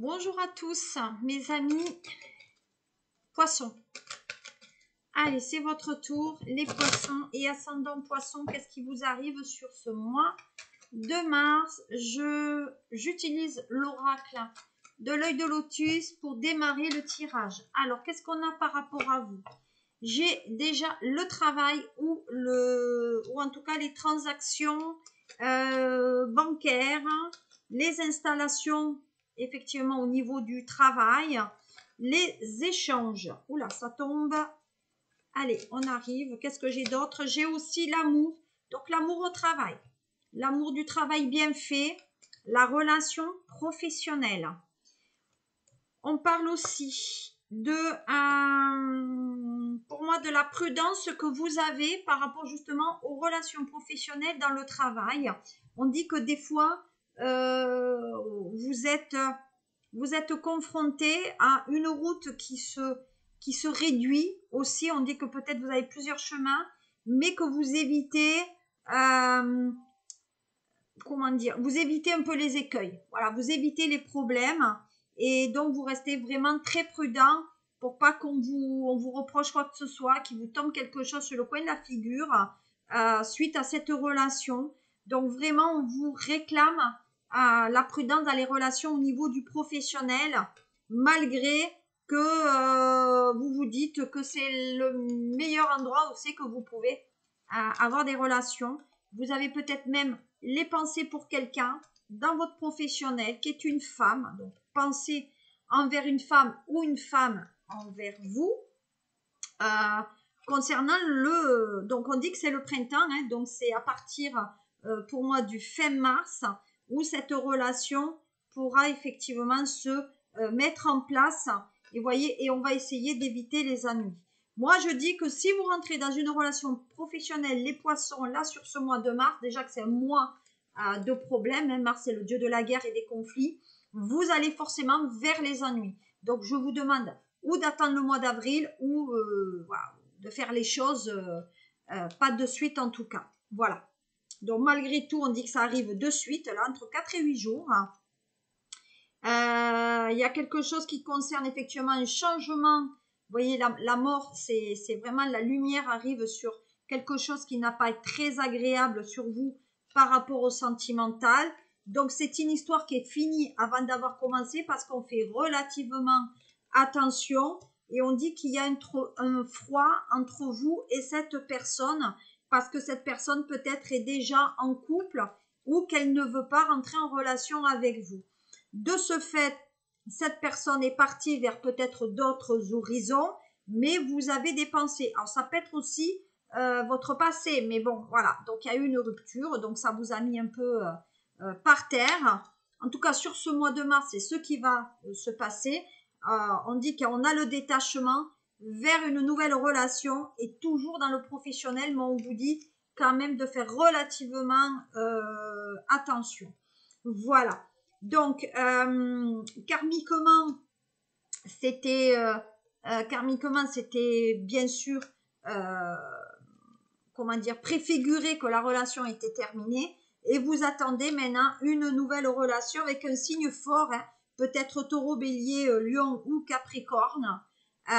Bonjour à tous, mes amis poissons. Allez, c'est votre tour, les poissons et ascendant poissons. Qu'est-ce qui vous arrive sur ce mois de mars? J'utilise l'oracle de l'œil de lotus pour démarrer le tirage. Alors, qu'est-ce qu'on a par rapport à vous? J'ai déjà le travail ou en tout cas les transactions bancaires, les installations effectivement au niveau du travail, les échanges. Oula, ça tombe. Allez, on arrive. Qu'est-ce que j'ai d'autre? J'ai aussi l'amour. Donc l'amour au travail. L'amour du travail bien fait. La relation professionnelle. On parle aussi de, pour moi, de la prudence que vous avez par rapport justement aux relations professionnelles dans le travail. On dit que des fois, vous êtes confronté à une route qui se réduit aussi. On dit que peut-être vous avez plusieurs chemins, mais que vous évitez, comment dire, vous évitez un peu les écueils. Voilà, vous évitez les problèmes et donc vous restez vraiment très prudent pour pas on vous reproche quoi que ce soit, qu'il vous tombe quelque chose sur le coin de la figure suite à cette relation. Donc vraiment, on vous réclame la prudence dans les relations au niveau du professionnel, malgré que vous vous dites que c'est le meilleur endroit où c'est que vous pouvez avoir des relations. Vous avez peut-être même les pensées pour quelqu'un dans votre professionnel qui est une femme. Donc, pensez envers une femme ou une femme envers vous. Concernant donc on dit que c'est le printemps, hein, donc c'est à partir pour moi du fin mars où cette relation pourra effectivement se mettre en place et voyez, et on va essayer d'éviter les ennuis. Moi je dis que si vous rentrez dans une relation professionnelle, les poissons, là sur ce mois de mars, déjà que c'est un mois de problèmes, hein, Mars c'est le dieu de la guerre et des conflits, vous allez forcément vers les ennuis. Donc je vous demande ou d'attendre le mois d'avril ou voilà, de faire les choses pas de suite en tout cas. Voilà. Donc malgré tout, on dit que ça arrive de suite, là, entre 4 et 8 jours. Il y a quelque chose qui concerne effectivement un changement. Vous voyez, la mort, c'est vraiment la lumière arrive sur quelque chose qui n'a pas été très agréable sur vous par rapport au sentimental. Donc c'est une histoire qui est finie avant d'avoir commencé parce qu'on fait relativement attention et on dit qu'il y a un froid entre vous et cette personne parce que cette personne peut-être est déjà en couple ou qu'elle ne veut pas rentrer en relation avec vous. De ce fait, cette personne est partie vers peut-être d'autres horizons, mais vous avez des pensées. Alors ça peut être aussi votre passé, mais bon, voilà. Donc il y a eu une rupture, donc ça vous a mis un peu par terre. En tout cas, sur ce mois de mars, c'est ce qui va se passer. On dit qu'on a le détachement vers une nouvelle relation et toujours dans le professionnel, mais on vous dit quand même de faire relativement attention. Voilà. Donc, karmiquement, c'était bien sûr, comment dire, préfiguré que la relation était terminée. Et vous attendez maintenant une nouvelle relation avec un signe fort, hein, peut-être taureau, bélier, lion ou capricorne. Ou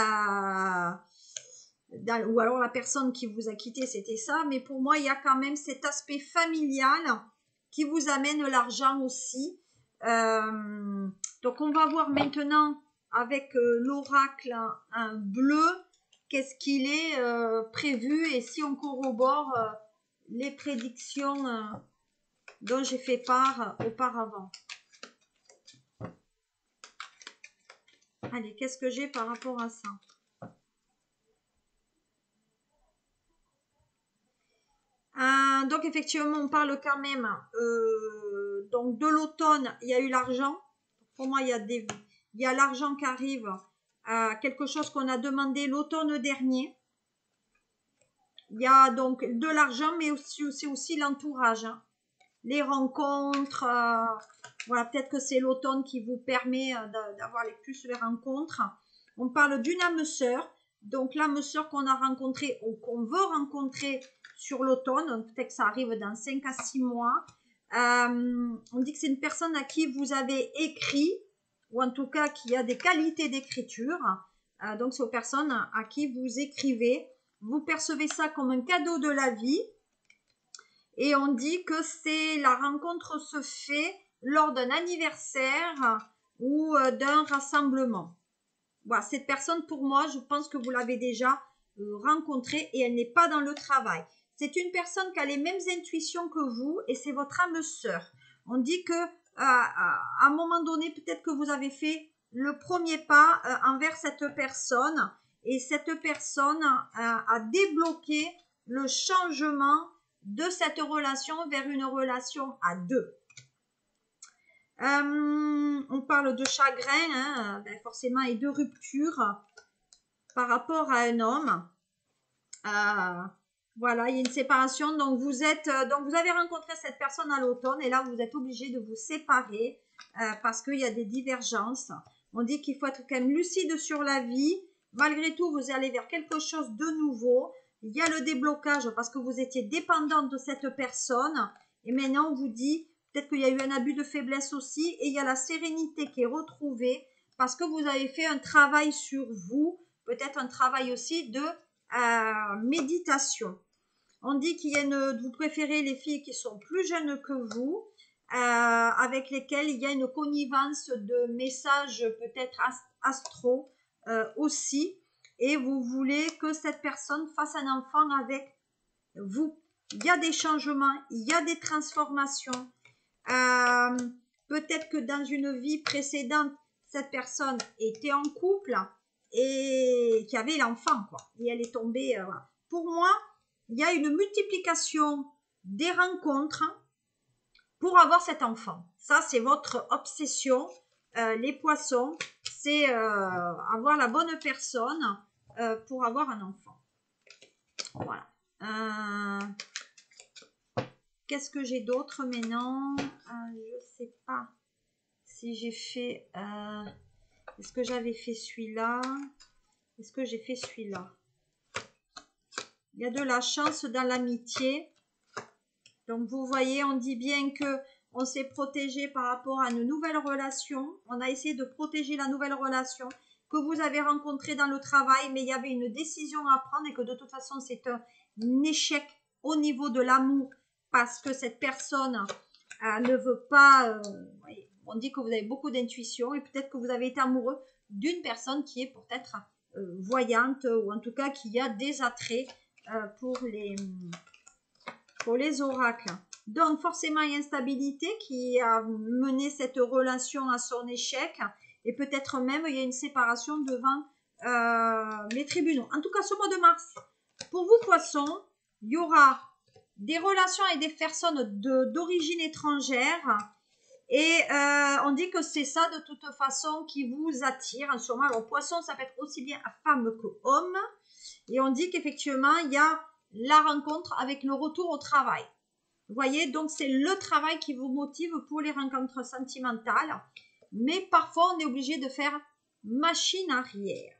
alors la personne qui vous a quitté, c'était ça. Mais pour moi, il y a quand même cet aspect familial qui vous amène l'argent aussi. Donc on va voir maintenant avec l'oracle un bleu, qu'est-ce qu'il est prévu et si on corrobore les prédictions dont j'ai fait part auparavant. Allez, qu'est-ce que j'ai par rapport à ça? Donc effectivement, on parle quand même donc de l'automne, il y a eu l'argent. Pour moi, il y a l'argent qui arrive à quelque chose qu'on a demandé l'automne dernier. Il y a donc de l'argent, mais c'est aussi l'entourage, hein. Les rencontres. Voilà, peut-être que c'est l'automne qui vous permet d'avoir plus les rencontres. On parle d'une âme sœur. Donc l'âme sœur qu'on a rencontrée ou qu'on veut rencontrer sur l'automne, peut-être que ça arrive dans 5 à 6 mois. On dit que c'est une personne à qui vous avez écrit ou en tout cas qui a des qualités d'écriture. Donc, c'est aux personnes à qui vous écrivez. Vous percevez ça comme un cadeau de la vie. Et on dit que la rencontre se fait lors d'un anniversaire ou d'un rassemblement. Voilà, cette personne, pour moi, je pense que vous l'avez déjà rencontrée et elle n'est pas dans le travail. C'est une personne qui a les mêmes intuitions que vous et c'est votre âme sœur. On dit que à un moment donné, peut-être que vous avez fait le premier pas envers cette personne et cette personne a débloqué le changement de cette relation vers une relation à deux. On parle de chagrin, forcément, et de rupture par rapport à un homme. Voilà, il y a une séparation. Donc vous avez rencontré cette personne à l'automne et là, vous êtes obligé de vous séparer parce qu'il y a des divergences. On dit qu'il faut être quand même lucide sur la vie. Malgré tout, vous allez vers quelque chose de nouveau. Il y a le déblocage parce que vous étiez dépendante de cette personne. Et maintenant, on vous dit peut-être qu'il y a eu un abus de faiblesse aussi. Et il y a la sérénité qui est retrouvée parce que vous avez fait un travail sur vous. Peut-être un travail aussi de méditation. On dit qu'il y a vous préférez les filles qui sont plus jeunes que vous, avec lesquelles il y a une connivence de messages peut-être astro aussi, et vous voulez que cette personne fasse un enfant avec vous. Il y a des changements, il y a des transformations. Peut-être que dans une vie précédente, cette personne était en couple et qui avait l'enfant, quoi. Et elle est tombée. Pour moi, il y a une multiplication des rencontres pour avoir cet enfant. Ça, c'est votre obsession, les poissons. C'est avoir la bonne personne pour avoir un enfant. Voilà. Qu'est-ce que j'ai d'autre maintenant? Je sais pas si j'ai fait... est-ce que j'avais fait celui-là? Est-ce que j'ai fait celui-là? Il y a de la chance dans l'amitié. Donc, vous voyez, on dit bien que on s'est protégé par rapport à une nouvelle relation. On a essayé de protéger la nouvelle relation que vous avez rencontrée dans le travail, mais il y avait une décision à prendre et que de toute façon, c'est un échec au niveau de l'amour parce que cette personne ne veut pas... on dit que vous avez beaucoup d'intuition et peut-être que vous avez été amoureux d'une personne qui est peut-être voyante ou en tout cas qui a des attraits pour les oracles. Donc forcément il y a une instabilité qui a mené cette relation à son échec et peut-être même il y a une séparation devant les tribunaux. En tout cas ce mois de mars, pour vous poissons, il y aura des relations avec des personnes d'origine étrangère. Et on dit que c'est ça de toute façon qui vous attire en ce moment. Alors poisson, ça peut être aussi bien femme que homme. Et on dit qu'effectivement, il y a la rencontre avec le retour au travail. Vous voyez, donc c'est le travail qui vous motive pour les rencontres sentimentales. Mais parfois, on est obligé de faire machine arrière.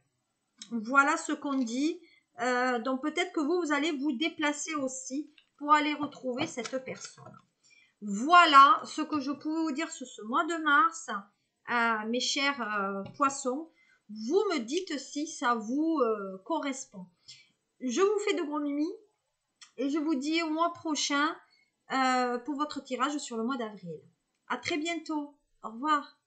Voilà ce qu'on dit. Donc peut-être que vous allez vous déplacer aussi pour aller retrouver cette personne. Voilà ce que je pouvais vous dire sur ce mois de mars, mes chers poissons. Vous me dites si ça vous correspond. Je vous fais de gros mimis et je vous dis au mois prochain pour votre tirage sur le mois d'avril. À très bientôt. Au revoir.